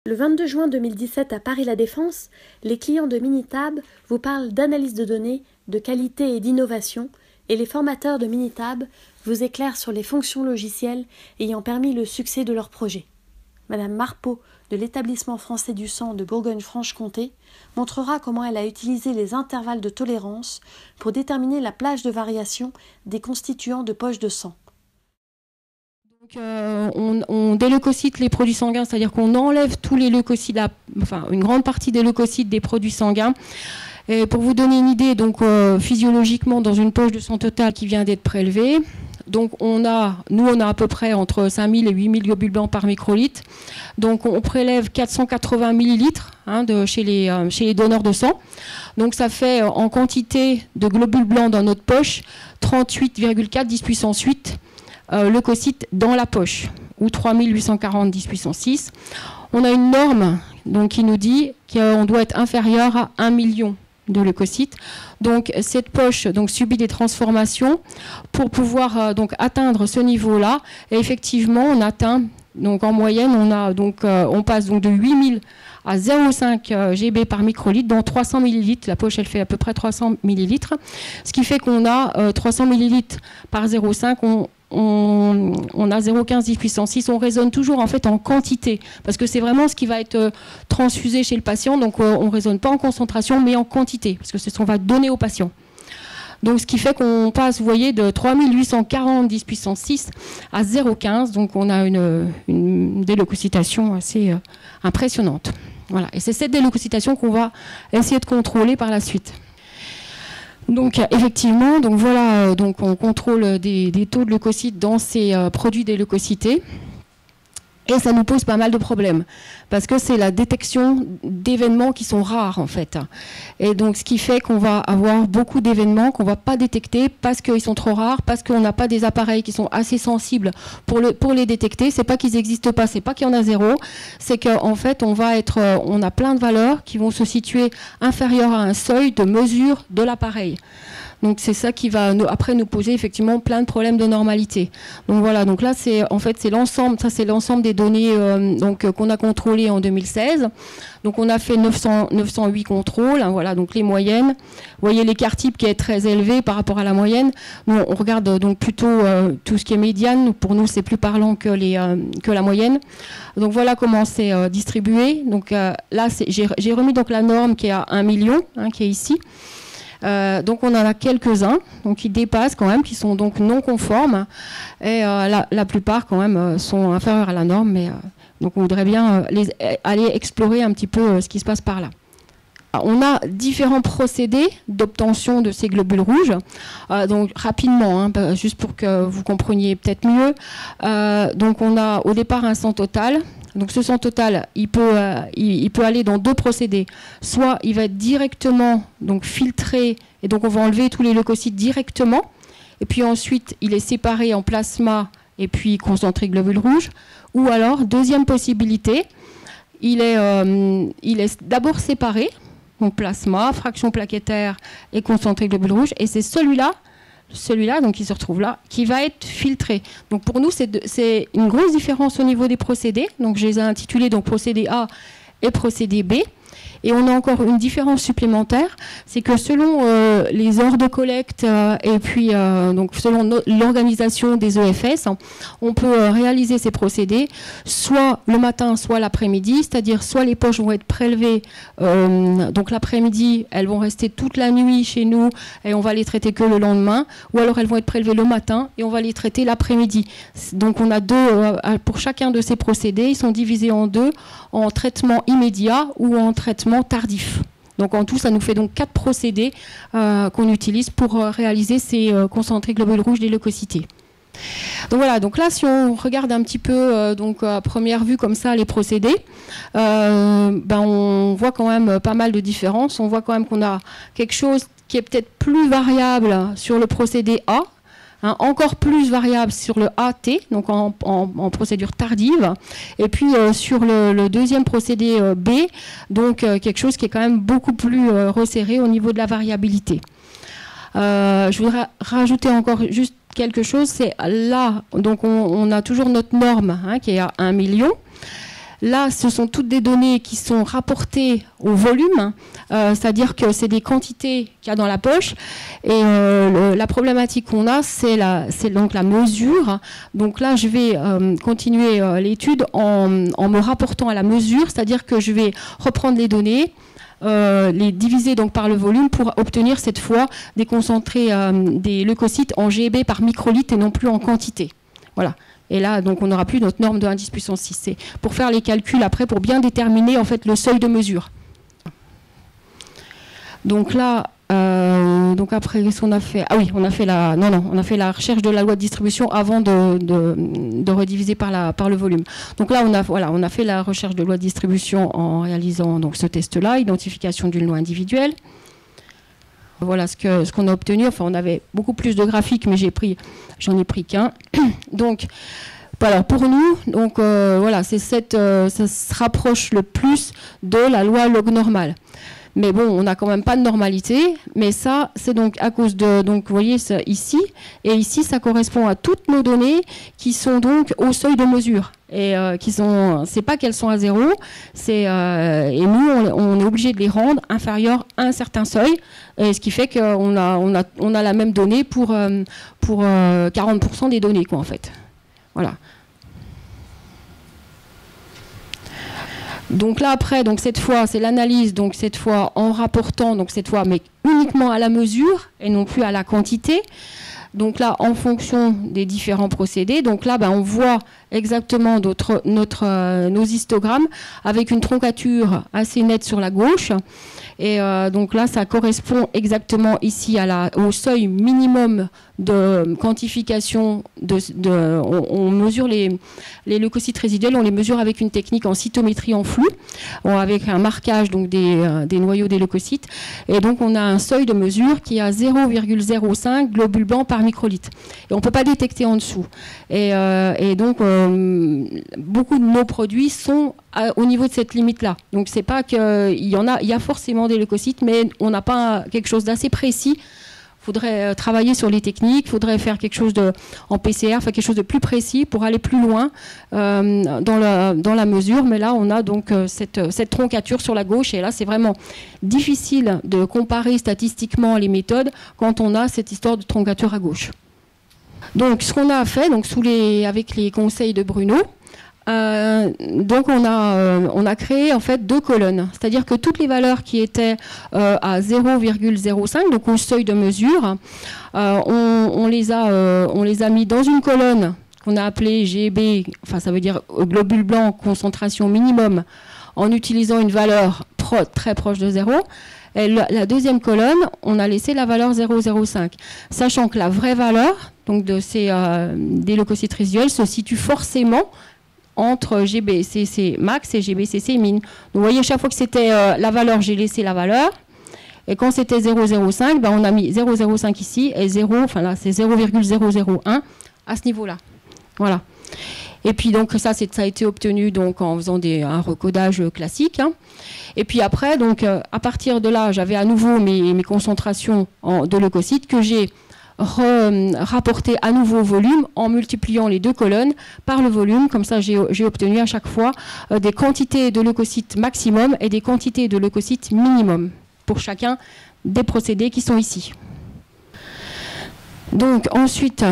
Le 22 juin 2017 à Paris La Défense, les clients de Minitab vous parlent d'analyse de données, de qualité et d'innovation, et les formateurs de Minitab vous éclairent sur les fonctions logicielles ayant permis le succès de leur projet. Madame Marpeau de l'établissement français du sang de Bourgogne-Franche-Comté montrera comment elle a utilisé les intervalles de tolérance pour déterminer la plage de variation des constituants de poche de sang. Donc, on déleucocyte les produits sanguins, c'est-à-dire qu'on enlève tous les leucocytes, enfin une grande partie des leucocytes des produits sanguins. Et pour vous donner une idée, donc physiologiquement, dans une poche de sang totale qui vient d'être prélevée, donc on a à peu près entre 5000 et 8000 globules blancs par microlitre. Donc on prélève 480 millilitres chez les donneurs de sang. Donc ça fait en quantité de globules blancs dans notre poche 38,4 10 puissance 8 leucocytes dans la poche, ou 3840 10 puissance 6. On a une norme donc, qui nous dit qu'on doit être inférieur à 1 million de leucocytes. Donc cette poche donc, subit des transformations pour pouvoir donc, atteindre ce niveau-là. Et effectivement, on atteint, donc en moyenne, on passe donc de 8000 à 0,5 GB par microlitre, dans 300 millilitres. La poche, elle fait à peu près 300 millilitres. Ce qui fait qu'on a 300 millilitres par 0,5, on a 0,15 10 puissance 6, on raisonne toujours en fait en quantité, parce que c'est vraiment ce qui va être transfusé chez le patient, donc on ne raisonne pas en concentration, mais en quantité, parce que c'est ce qu'on va donner au patient. Donc ce qui fait qu'on passe, vous voyez, de 3840 10 puissance 6 à 0,15, donc on a une déleucocytation assez impressionnante. Voilà. Et c'est cette déleucocytation qu'on va essayer de contrôler par la suite. Donc effectivement, donc voilà, donc on contrôle des taux de leucocytes dans ces produits déleucocités. Et ça nous pose pas mal de problèmes, parce que c'est la détection d'événements qui sont rares en fait. Et donc ce qui fait qu'on va avoir beaucoup d'événements qu'on ne va pas détecter parce qu'ils sont trop rares, parce qu'on n'a pas des appareils qui sont assez sensibles pour les détecter. C'est pas qu'ils n'existent pas, c'est pas qu'il y en a zéro, c'est qu'en fait on a plein de valeurs qui vont se situer inférieures à un seuil de mesure de l'appareil. Donc c'est ça qui va après nous poser effectivement plein de problèmes de normalité. Donc voilà, donc là c'est l'ensemble, ça c'est l'ensemble des données qu'on a contrôlées en 2016. Donc on a fait 908 contrôles, voilà, donc les moyennes. Vous voyez l'écart type qui est très élevé par rapport à la moyenne. Nous on regarde donc plutôt tout ce qui est médiane. Pour nous c'est plus parlant que la moyenne. Donc voilà comment c'est distribué. Donc là j'ai remis donc la norme qui est à 1 million, qui est ici. Donc on en a quelques-uns qui dépassent quand même, qui sont donc non conformes, et la plupart quand même sont inférieurs à la norme, mais donc on voudrait bien aller explorer un petit peu ce qui se passe par là. On a différents procédés d'obtention de ces globules rouges. Donc rapidement, juste pour que vous compreniez peut-être mieux. Donc on a au départ un sang total. Donc ce sang total, il peut aller dans deux procédés. Soit il va être directement donc, filtré, et donc on va enlever tous les leucocytes directement. Et puis ensuite, il est séparé en plasma et puis concentré globules rouges. Ou alors, deuxième possibilité, il est d'abord séparé, donc plasma, fraction plaquettaire et concentré globules rouges. Et c'est celui-là, donc qui se retrouve là, qui va être filtré. Donc pour nous, c'est une grosse différence au niveau des procédés. Donc je les ai intitulés donc procédé A et procédé B. Et on a encore une différence supplémentaire, c'est que selon les heures de collecte et puis donc selon l'organisation des EFS, on peut réaliser ces procédés soit le matin, soit l'après-midi, c'est-à-dire soit les poches vont être prélevées donc l'après-midi, elles vont rester toute la nuit chez nous et on va les traiter que le lendemain, ou alors elles vont être prélevées le matin et on va les traiter l'après-midi. Donc on a pour chacun de ces procédés, ils sont divisés en deux, en traitement immédiat ou en traitement tardif. Donc en tout, ça nous fait donc 4 procédés qu'on utilise pour réaliser ces concentrés globules rouges des leucocytés. Donc voilà, donc là si on regarde un petit peu donc à première vue comme ça les procédés, on voit quand même pas mal de différences. On voit quand même qu'on a quelque chose qui est peut-être plus variable sur le procédé A, encore plus variable sur le AT, donc en procédure tardive, et puis sur le deuxième procédé B, donc quelque chose qui est quand même beaucoup plus resserré au niveau de la variabilité. Je voudrais rajouter encore juste quelque chose, c'est là, donc on a toujours notre norme qui est à 1 million. Là, ce sont toutes des données qui sont rapportées au volume, c'est-à-dire que c'est des quantités qu'il y a dans la poche. Et la problématique qu'on a, c'est donc la mesure. Donc là, je vais continuer l'étude en me rapportant à la mesure, c'est-à-dire que je vais reprendre les données, les diviser donc par le volume pour obtenir cette fois des concentrés des leucocytes en GB par microlitre et non plus en quantité. Voilà. Et là, donc, on n'aura plus notre norme de 1 10 puissance 6. C'est pour faire les calculs après, pour bien déterminer en fait le seuil de mesure. Donc là, donc après, qu'est-ce qu'on a fait? Ah oui, on a fait la recherche de la loi de distribution avant de rediviser par le volume. Donc là, on a fait la recherche de loi de distribution en réalisant donc ce test-là, identification d'une loi individuelle. Voilà ce qu'on a obtenu. Enfin, on avait beaucoup plus de graphiques, mais j'en ai pris qu'un. Donc, voilà, pour nous, donc voilà, ça se rapproche le plus de la loi log normale. Mais bon, on n'a quand même pas de normalité. Mais ça, c'est donc à cause de, donc vous voyez ça ici, et ici, ça correspond à toutes nos données qui sont donc au seuil de mesure. Et c'est pas qu'elles sont à zéro, et nous, on est obligé de les rendre inférieures à un certain seuil, et ce qui fait qu'on a la même donnée pour 40% des données, quoi, en fait. Voilà. Donc là après, donc cette fois c'est l'analyse, donc cette fois en rapportant, donc cette fois mais uniquement à la mesure et non plus à la quantité. Donc là en fonction des différents procédés, donc là on voit exactement nos histogrammes avec une troncature assez nette sur la gauche. Et donc là, ça correspond exactement ici au seuil minimum de quantification. On mesure les leucocytes résiduels, on les mesure avec une technique en cytométrie en flux, avec un marquage donc, des noyaux des leucocytes. Et donc, on a un seuil de mesure qui est à 0,05 globules blancs par microlitre. Et on ne peut pas détecter en dessous. Et donc, beaucoup de nos produits sont au niveau de cette limite-là. Donc, c'est pas qu'il y a forcément des leucocytes, mais on n'a pas quelque chose d'assez précis. Il faudrait travailler sur les techniques, il faudrait faire quelque chose en PCR, faire quelque chose de plus précis pour aller plus loin dans la mesure. Mais là, on a donc cette troncature sur la gauche. Et là, c'est vraiment difficile de comparer statistiquement les méthodes quand on a cette histoire de troncature à gauche. Donc, ce qu'on a fait donc, avec les conseils de Bruno, donc on a créé en fait 2 colonnes, c'est-à-dire que toutes les valeurs qui étaient à 0,05, donc au seuil de mesure, on les a mis dans une colonne qu'on a appelée GB, enfin ça veut dire globule blanc concentration minimum, en utilisant une valeur très proche de 0. Et la deuxième colonne, on a laissé la valeur 0,05, sachant que la vraie valeur donc des leucocytes résiduels se situe forcément entre GBCC max et GBCC min. Donc, vous voyez, chaque fois que c'était la valeur, j'ai laissé la valeur. Et quand c'était 0,05, on a mis 0,05 ici et 0, enfin là, c'est 0,001 à ce niveau-là. Voilà. Et puis, donc, ça a été obtenu donc, en faisant un recodage classique. Hein. Et puis après, donc, à partir de là, j'avais à nouveau mes concentrations de leucocytes que j'ai rapporter à nouveau au volume en multipliant les 2 colonnes par le volume. Comme ça, j'ai obtenu à chaque fois des quantités de leucocytes maximum et des quantités de leucocytes minimum pour chacun des procédés qui sont ici. Donc ensuite,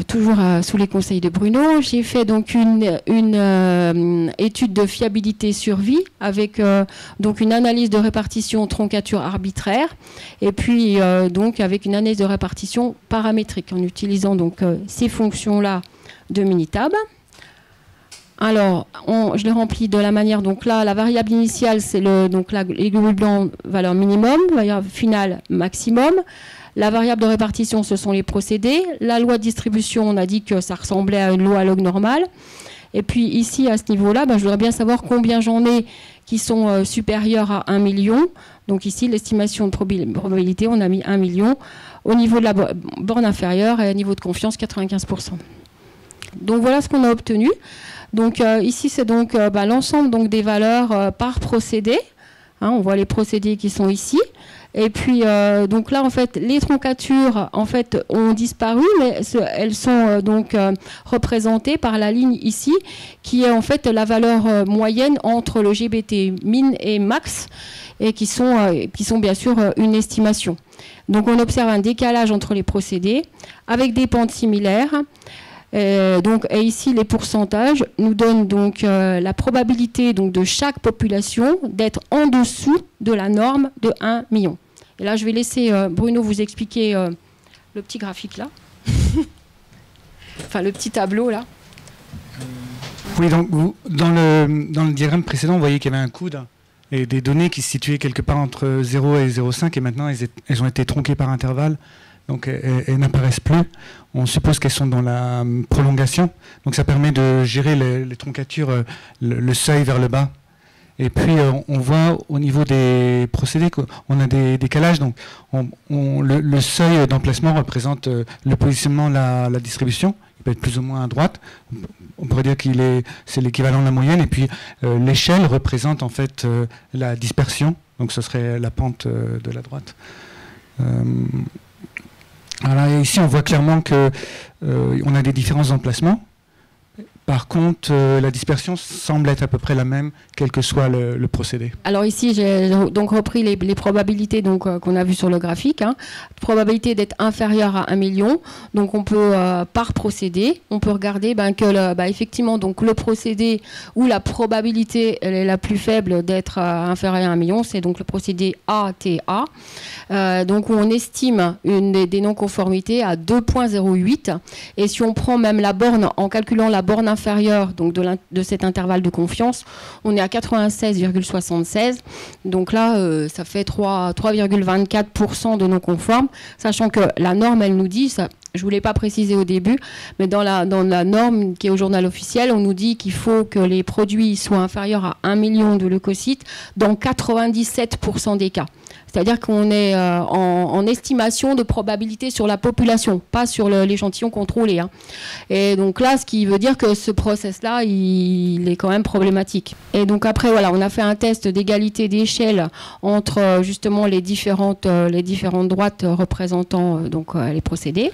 toujours sous les conseils de Bruno, j'ai fait donc une étude de fiabilité survie avec donc une analyse de répartition troncature arbitraire et puis donc avec une analyse de répartition paramétrique en utilisant donc ces fonctions-là de Minitab. Alors, je l'ai rempli de la manière, donc là, la variable initiale, c'est les globules blancs, valeur minimum, variable finale, maximum. La variable de répartition, ce sont les procédés. La loi de distribution, on a dit que ça ressemblait à une loi log normale. Et puis ici, à ce niveau-là, je voudrais bien savoir combien j'en ai qui sont supérieurs à 1 million. Donc ici, l'estimation de probabilité, on a mis 1 million. Au niveau de la borne inférieure et au niveau de confiance, 95%. Donc voilà ce qu'on a obtenu. Donc ici, c'est donc l'ensemble des valeurs par procédé. Hein, on voit les procédés qui sont ici. Et puis, donc là, en fait, les troncatures, en fait, ont disparu, mais elles sont représentées par la ligne ici, qui est en fait la valeur moyenne entre le GBT min et max, et qui sont bien sûr une estimation. Donc, on observe un décalage entre les procédés, avec des pentes similaires. Et ici, les pourcentages nous donnent donc la probabilité donc, de chaque population d'être en dessous de la norme de 1 million. Et là, je vais laisser Bruno vous expliquer le petit graphique là. Enfin, le petit tableau là. Oui, donc dans le diagramme précédent, vous voyez qu'il y avait un coude et des données qui se situaient quelque part entre 0 et 0,5 et maintenant elles ont été tronquées par intervalle. Donc elles n'apparaissent plus. On suppose qu'elles sont dans la prolongation. Donc ça permet de gérer les troncatures, le seuil vers le bas. Et puis on voit au niveau des procédés qu'on a des décalages. Donc le seuil d'emplacement représente le positionnement, la distribution. Il peut être plus ou moins à droite. On pourrait dire c'est l'équivalent de la moyenne. Et puis l'échelle représente en fait la dispersion. Donc ce serait la pente de la droite. Alors ici, on voit clairement qu'on a des différents emplacements. Par contre, la dispersion semble être à peu près la même, quel que soit le procédé. Alors ici, j'ai donc repris les probabilités qu'on a vues sur le graphique. Hein. Probabilité d'être inférieure à 1 million. Donc on peut, par procédé, on peut regarder que effectivement, donc, le procédé où la probabilité elle est la plus faible d'être inférieure à 1 million, c'est donc le procédé ATA. Donc où on estime des non-conformités à 2,08. Et si on prend même la borne, en calculant la borne inférieure donc de cet intervalle de confiance, on est à 96,76. Donc là, ça fait 3,24% de non-conformes, sachant que la norme, elle nous dit, ça, je ne voulais pas préciser au début, mais dans la norme qui est au journal officiel, on nous dit qu'il faut que les produits soient inférieurs à 1 million de leucocytes dans 97% des cas. C'est-à-dire qu'on est en estimation de probabilité sur la population, pas sur l'échantillon contrôlé. Hein. Et donc là, ce qui veut dire que ce process-là, il est quand même problématique. Et donc après, voilà, on a fait un test d'égalité d'échelle entre justement les différentes droites représentant les procédés.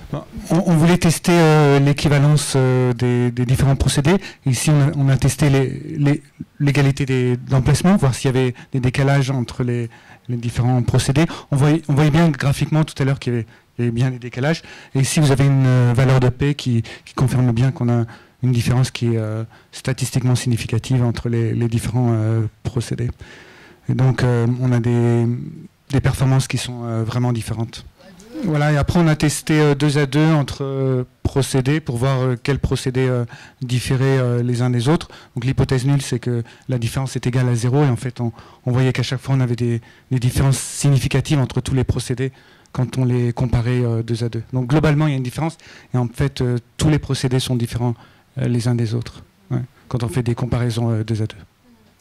On voulait tester l'équivalence des différents procédés. Ici, on a testé l'égalité d'emplacement, voir s'il y avait des décalages entre les différents procédés. On voyait bien graphiquement tout à l'heure qu'il y avait bien des décalages. Et ici, vous avez une valeur de P qui confirme bien qu'on a une différence qui est statistiquement significative entre les différents procédés. Et donc, on a des performances qui sont vraiment différentes. Voilà, et après on a testé 2 à 2 entre procédés pour voir quels procédés différaient les uns des autres. Donc l'hypothèse nulle, c'est que la différence est égale à 0 et en fait on voyait qu'à chaque fois on avait des différences significatives entre tous les procédés quand on les comparait 2 à 2. Donc globalement il y a une différence et en fait tous les procédés sont différents les uns des autres quand on fait des comparaisons 2 à 2.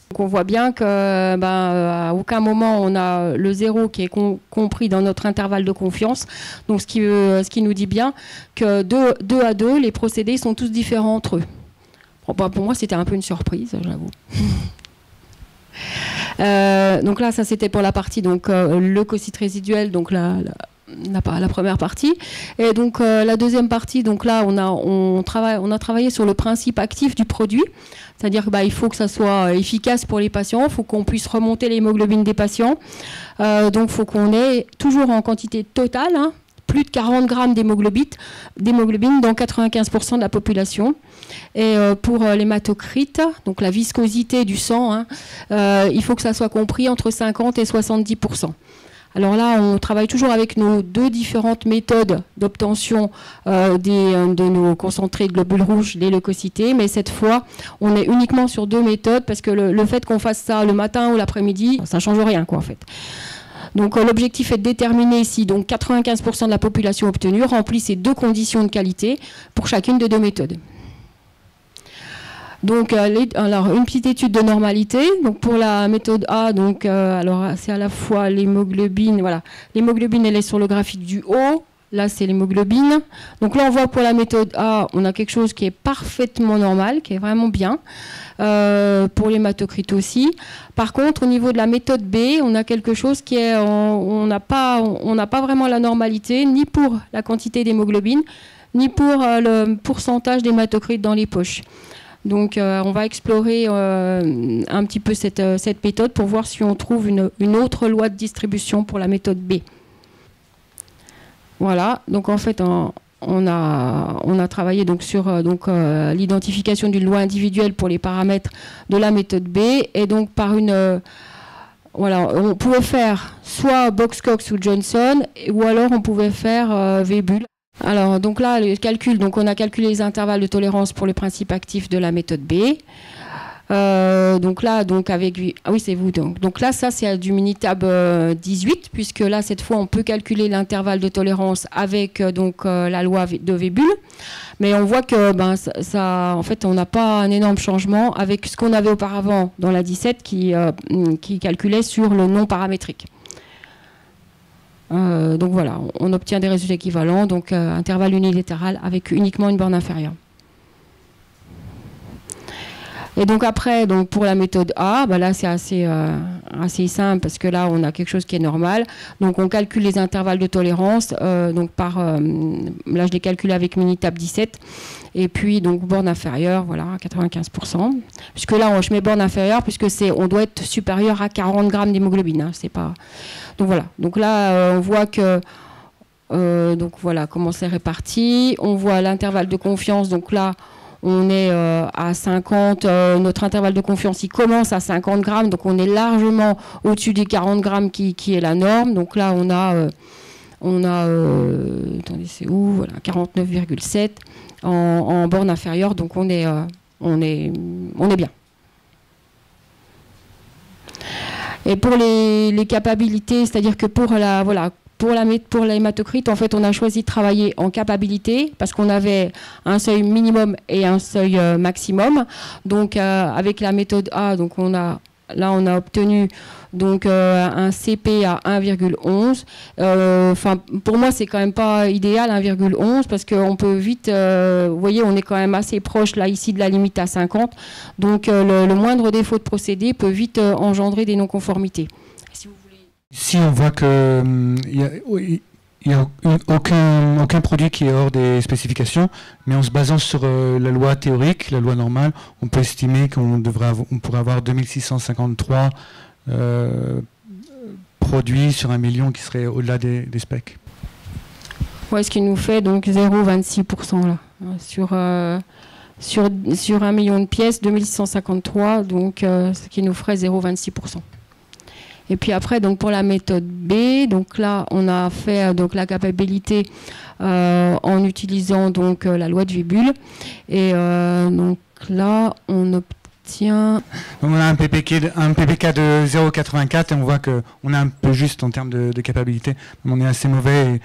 Donc on voit bien qu'à aucun moment on a le 0 qui est compris dans notre intervalle de confiance. Donc ce qui nous dit bien que 2 à 2, les procédés sont tous différents entre eux. Bon, pour moi, c'était un peu une surprise, j'avoue. Donc là, ça c'était pour la partie leucocyte résiduel, donc la première partie. Et donc la deuxième partie, donc là on a travaillé sur le principe actif du produit, c'est-à-dire qu'il faut que ça soit efficace pour les patients, il faut qu'on puisse remonter l'hémoglobine des patients, donc il faut qu'on ait toujours en quantité totale, hein, plus de 40 grammes d'hémoglobine dans 95% de la population. Et pour l'hématocrite, donc la viscosité du sang, hein, il faut que ça soit compris entre 50 et 70%. Alors là, on travaille toujours avec nos 2 différentes méthodes d'obtention de nos concentrés de globules rouges, des leucocytés, mais cette fois, on est uniquement sur 2 méthodes parce que le fait qu'on fasse ça le matin ou l'après-midi, ça ne change rien, quoi, en fait. Donc l'objectif est de déterminer si 95% de la population obtenue remplit ces 2 conditions de qualité pour chacune des 2 méthodes. Donc, alors, une petite étude de normalité. Donc, pour la méthode A, alors c'est à la fois l'hémoglobine. Voilà, l'hémoglobine, elle est sur le graphique du haut. Là, c'est l'hémoglobine. Donc là, on voit pour la méthode A, on a quelque chose qui est parfaitement normal, qui est vraiment bien. Pour l'hématocrit aussi. Par contre, au niveau de la méthode B, on a quelque chose qui est... On n'a pas vraiment la normalité, ni pour la quantité d'hémoglobine, ni pour le pourcentage d'hématocrit dans les poches. Donc, on va explorer un petit peu cette méthode pour voir si on trouve une autre loi de distribution pour la méthode B. Voilà, donc en fait, on a travaillé donc sur l'identification d'une loi individuelle pour les paramètres de la méthode B, et donc par voilà, on pouvait faire soit Box-Cox ou Johnson, ou alors on pouvait faire Weibull. Alors donc là, le calcul, donc on a calculé les intervalles de tolérance pour le principe actif de la méthode B. Donc là, avec oui, c'est vous. Donc là, ça c'est du Minitab 18, puisque là cette fois on peut calculer l'intervalle de tolérance avec la loi de Weibull, mais on voit que ça, en fait, on n'a pas un énorme changement avec ce qu'on avait auparavant dans la 17 qui calculait sur le non paramétrique. Donc voilà, on obtient des résultats équivalents, donc intervalle unilatéral avec uniquement une borne inférieure. Et donc après, pour la méthode A, là c'est assez simple parce que là on a quelque chose qui est normal. Donc on calcule les intervalles de tolérance. Là je les calcule avec Minitab 17. Et puis donc borne inférieure, voilà, 95%. Puisque là je mets borne inférieure puisque on doit être supérieur à 40 grammes d'hémoglobine. Hein, c'est pas. Donc voilà. Donc là on voit que donc voilà comment c'est réparti. On voit l'intervalle de confiance. Donc là on est à 50, notre intervalle de confiance il commence à 50 grammes, donc on est largement au-dessus des 40 grammes qui est la norme. Donc là on a attendez, c'est où, voilà, 49,7 en borne inférieure, donc on est bien. Et pour les capabilités, c'est-à-dire que pour l'hématocrit, en fait, on a choisi de travailler en capabilité parce qu'on avait un seuil minimum et un seuil maximum. Donc, avec la méthode A, donc on a obtenu un CP à 1,11. Pour moi, c'est quand même pas idéal 1,11 parce qu'on peut vite, vous voyez, on est quand même assez proche là ici de la limite à 50. Donc, le moindre défaut de procédé peut vite engendrer des non-conformités. Ici, on voit qu'il n'y a aucun produit qui est hors des spécifications, mais en se basant sur la loi théorique, la loi normale, on peut estimer qu'on pourrait avoir 2653 produits sur 1 million qui seraient au-delà des specs. Ouais, ce qui nous fait donc 0,26% là, sur 1 million de pièces, 2653, donc ce qui nous ferait 0,26%. Et puis après, donc pour la méthode B, donc là, on a fait la capabilité en utilisant la loi de Weibull. Et donc là, on obtient... Donc on a un PPK de 0,84 et on voit qu'on est un peu juste en termes de capabilité. On est assez mauvais.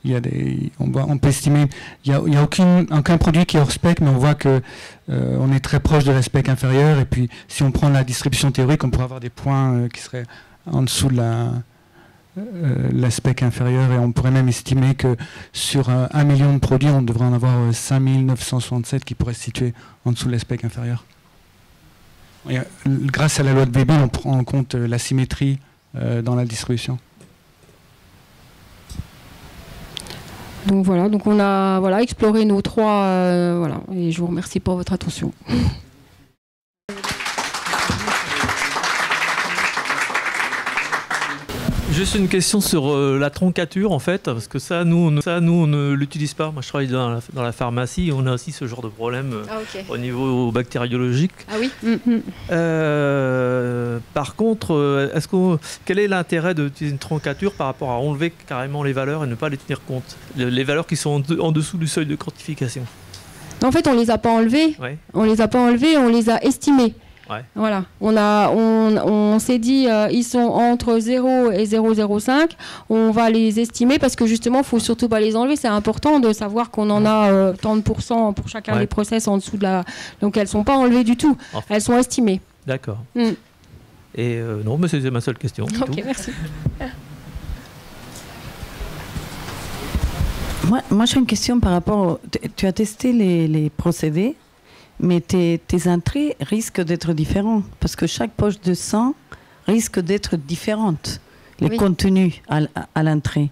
Et on peut estimer, il n'y a aucun produit qui est hors spec, mais on voit que on est très proche de la spec inférieure. Et puis, si on prend la distribution théorique, on pourrait avoir des points qui seraient en dessous de la spec inférieure, et on pourrait même estimer que sur 1 million de produits, on devrait en avoir 5967 qui pourraient se situer en dessous de la spec inférieure. Et, grâce à la loi de Weibull, on prend en compte la symétrie dans la distribution. Donc voilà, donc on a exploré nos trois, et je vous remercie pour votre attention. Juste une question sur la troncature en fait, parce que ça nous on ne l'utilise pas. Moi je travaille dans la pharmacie et on a aussi ce genre de problème au niveau bactériologique. Ah oui. Par contre, quel est l'intérêt d'utiliser une troncature par rapport à enlever carrément les valeurs et ne pas les tenir compte, les valeurs qui sont en dessous du seuil de quantification? En fait, on les a pas enlevées. Ouais. On les a pas enlevées, on les a estimées. Ouais. Voilà, on s'est dit ils sont entre 0 et 0,05, on va les estimer parce que justement il faut surtout pas les enlever, c'est important de savoir qu'on en a tant de pourcents pour chacun des process en dessous de la... Donc elles sont pas enlevées du tout, elles sont estimées. D'accord. Et non, mais c'était ma seule question. Ok, merci. Moi j'ai une question par rapport... Tu as testé les procédés, mais tes entrées risquent d'être différentes, parce que chaque poche de sang risque d'être différente, les contenus à l'entrée.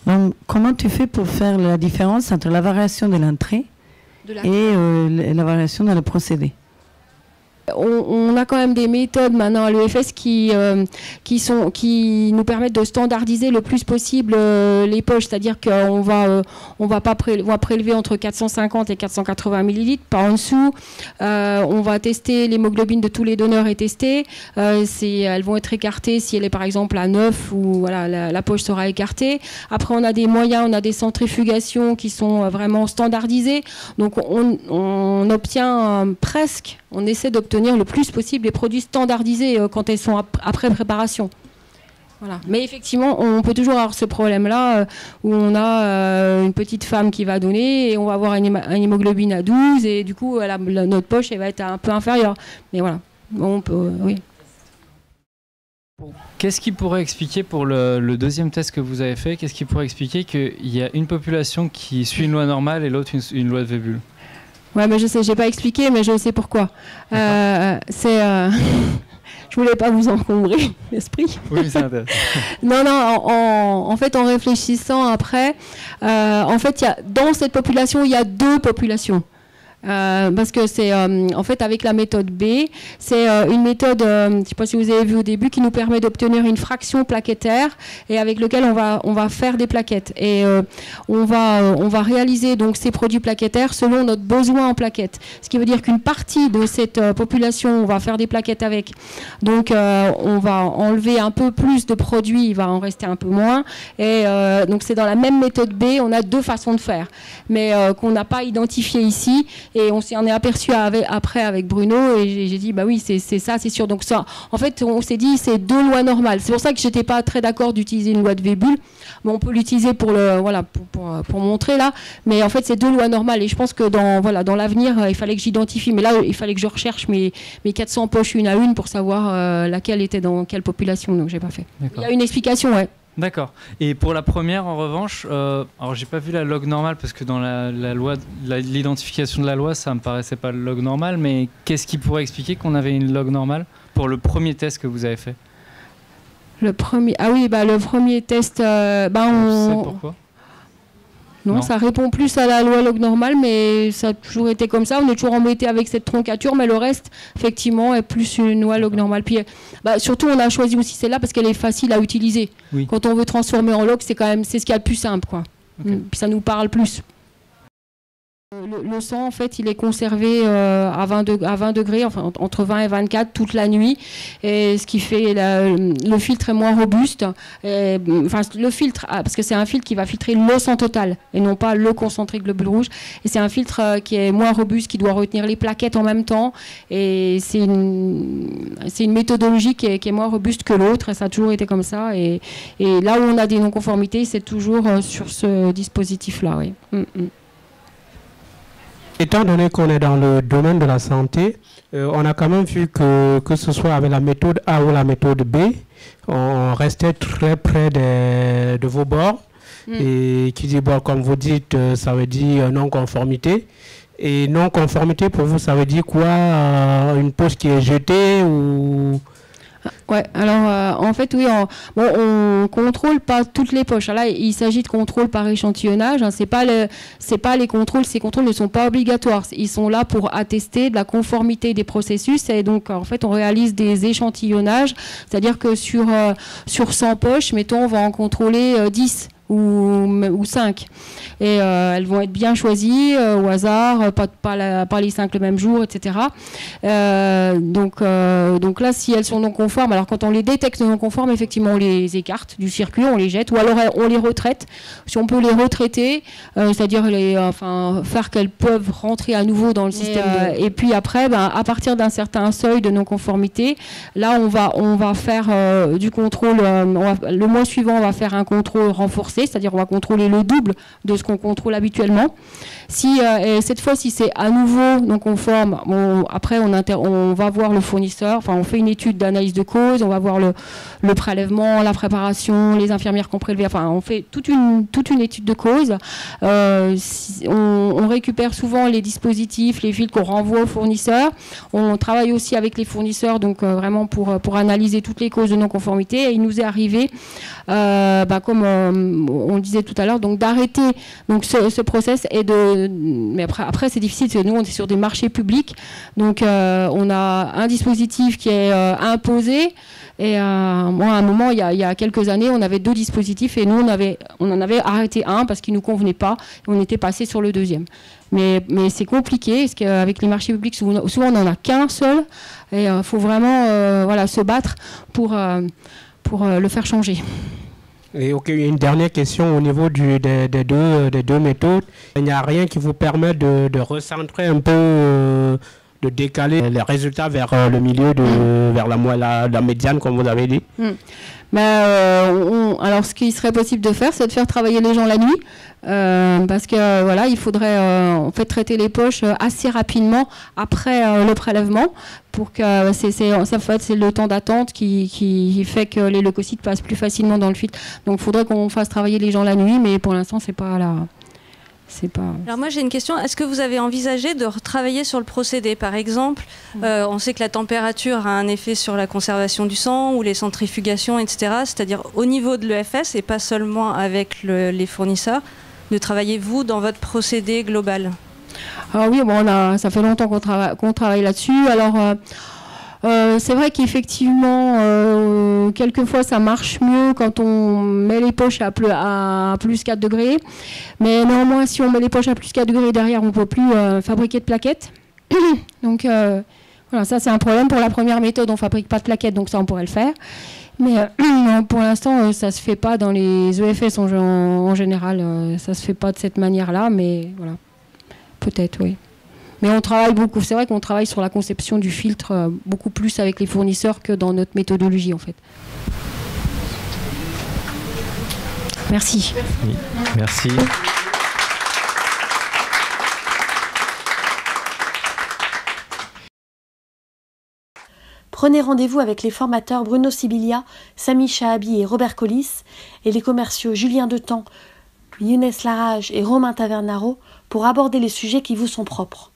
Donc, comment tu fais pour faire la différence entre la variation de l'entrée et la variation dans le procédé? On a quand même des méthodes maintenant à l'EFS qui nous permettent de standardiser le plus possible les poches, c'est-à-dire qu'on va prélever entre 450 et 480 millilitres, pas en dessous. On va tester l'hémoglobine de tous les donneurs et tester. Elles vont être écartées si elle est par exemple à 9 ou voilà, la poche sera écartée. Après on a des moyens, on a des centrifugations qui sont vraiment standardisées. Donc on obtient presque, on essaie d'obtenir le plus possible les produits standardisés quand ils sont après préparation. Voilà. Mais effectivement, on peut toujours avoir ce problème-là où on a une petite femme qui va donner et on va avoir un hémoglobine à 12 et du coup, notre poche elle va être un peu inférieure. Mais voilà, on peut, oui. Qu'est-ce qui pourrait expliquer, pour le deuxième test que vous avez fait, qu'est-ce qui pourrait expliquer qu'il y a une population qui suit une loi normale et l'autre une loi de Weibull? Ouais, mais je sais, j'ai pas expliqué, mais je sais pourquoi. Je voulais pas vous encombrer l'esprit. Oui, c'est intéressant. Non, en fait, en réfléchissant après, en fait, dans cette population, il y a deux populations. Parce que c'est en fait avec la méthode B, c'est une méthode, je ne sais pas si vous avez vu au début, qui nous permet d'obtenir une fraction plaquettaire et avec lequel on va faire des plaquettes et on va réaliser donc ces produits plaquettaires selon notre besoin en plaquettes. Ce qui veut dire qu'une partie de cette population, on va faire des plaquettes avec. Donc on va enlever un peu plus de produits, il va en rester un peu moins. Et donc c'est dans la même méthode B, on a deux façons de faire, mais qu'on n'a pas identifié ici. Et on s'en est aperçu après avec Bruno et j'ai dit bah oui c'est ça c'est sûr. Donc ça en fait on s'est dit c'est deux lois normales. C'est pour ça que j'étais pas très d'accord d'utiliser une loi de Weibull, mais on peut l'utiliser pour montrer là. Mais en fait c'est deux lois normales et je pense que dans l'avenir il fallait que j'identifie. Mais là il fallait que je recherche mes 400 poches une à une pour savoir laquelle était dans quelle population. Donc j'ai pas fait. Il y a une explication, ouais. D'accord. Et pour la première, en revanche, alors j'ai pas vu la log normale parce que dans la loi, l'identification de la loi, ça me paraissait pas le log normal. Mais qu'est-ce qui pourrait expliquer qu'on avait une log normale pour le premier test que vous avez fait? Le premier test, on sait pourquoi? Non, ça répond plus à la loi log normale, mais ça a toujours été comme ça. On est toujours embêté avec cette troncature, mais le reste, effectivement, est plus une loi log normale. Puis, surtout, on a choisi aussi celle-là parce qu'elle est facile à utiliser. Oui. Quand on veut transformer en log, c'est ce qu'il y a de plus simple, quoi. Okay. Puis ça nous parle plus. Le sang, en fait, il est conservé à 20 degrés, enfin, entre 20 et 24 toute la nuit. Et ce qui fait le filtre est moins robuste. Le filtre, parce que c'est un filtre qui va filtrer le sang total et non pas le concentré globule rouge. Et c'est un filtre qui est moins robuste, qui doit retenir les plaquettes en même temps. Et c'est une méthodologie qui est moins robuste que l'autre. Et ça a toujours été comme ça. Et là où on a des non-conformités, c'est toujours sur ce dispositif-là. Oui. Étant donné qu'on est dans le domaine de la santé, on a quand même vu que ce soit avec la méthode A ou la méthode B, on restait très près de vos bords. Et qui dit bord, comme vous dites, ça veut dire non-conformité. Et non-conformité, pour vous, ça veut dire quoi? Une poche qui est jetée ou... Ouais, alors en fait oui, on contrôle pas toutes les poches. Là, il s'agit de contrôle par échantillonnage. Hein. C'est pas les contrôles. Ces contrôles ne sont pas obligatoires. Ils sont là pour attester de la conformité des processus. Et donc en fait, on réalise des échantillonnages. C'est-à-dire que sur 100 poches, mettons, on va en contrôler 10. Ou 5 et elles vont être bien choisies au hasard, pas les 5 le même jour, etc. Donc là, si elles sont non conformes, alors quand on les détecte non conformes, effectivement on les écarte du circuit, on les jette ou alors on les retraite. Si on peut les retraiter, c'est-à-dire faire qu'elles peuvent rentrer à nouveau dans le système et puis après, à partir d'un certain seuil de non conformité, là on va faire du contrôle, le mois suivant on va faire un contrôle renforcé renforcée, c'est-à-dire on va contrôler le double de ce qu'on contrôle habituellement. Si, et cette fois, si c'est à nouveau non conforme, après on va voir le fournisseur, enfin on fait une étude d'analyse de cause, on va voir le prélèvement, la préparation, les infirmières qui ont prélevé, enfin on fait toute une étude de cause. On récupère souvent les dispositifs, les fils qu'on renvoie aux fournisseurs. On travaille aussi avec les fournisseurs, donc vraiment pour analyser toutes les causes de non-conformité. Et il nous est arrivé, comme on le disait tout à l'heure, donc d'arrêter donc ce process et mais après c'est difficile parce que nous on est sur des marchés publics, donc on a un dispositif qui est imposé. Et moi, à un moment, il y a quelques années, on avait 2 dispositifs et nous, on en avait arrêté un parce qu'il ne nous convenait pas. Et on était passé sur le 2e. Mais c'est compliqué parce qu'avec les marchés publics, souvent on n'en a qu'un seul. Et il faut vraiment se battre pour le faire changer. Et une dernière question au niveau des deux méthodes. Il n'y a rien qui vous permet de recentrer un peu... de décaler les résultats vers le milieu, vers la médiane, comme vous avez dit. Alors, ce qui serait possible de faire, c'est de faire travailler les gens la nuit, parce que voilà, il faudrait en fait traiter les poches assez rapidement après le prélèvement, pour que c'est le temps d'attente qui fait que les leucocytes passent plus facilement dans le filtre. Donc, il faudrait qu'on fasse travailler les gens la nuit, mais pour l'instant, c'est pas là. Alors moi j'ai une question, est-ce que vous avez envisagé de retravailler sur le procédé? Par exemple, on sait que la température a un effet sur la conservation du sang ou les centrifugations, etc. C'est-à-dire au niveau de l'EFS et pas seulement avec les fournisseurs, de travailler vous dans votre procédé global? Ah oui, ça fait longtemps qu'on travaille là-dessus. Alors c'est vrai qu'effectivement, quelquefois ça marche mieux quand on met les poches à plus 4 degrés. Mais néanmoins, si on met les poches à plus 4 degrés derrière, on ne peut plus fabriquer de plaquettes. Donc voilà, ça c'est un problème. Pour la première méthode, on ne fabrique pas de plaquettes, donc ça on pourrait le faire. Mais pour l'instant, ça ne se fait pas dans les EFS en général. Ça ne se fait pas de cette manière-là, mais voilà, peut-être, oui. Mais on travaille beaucoup. C'est vrai qu'on travaille sur la conception du filtre beaucoup plus avec les fournisseurs que dans notre méthodologie, en fait. Merci. Oui, merci. Prenez rendez-vous avec les formateurs Bruno Sibilia, Sami Chahabi et Robert Collis et les commerciaux Julien Detemps, Younes Larage et Romain Tavernaro pour aborder les sujets qui vous sont propres.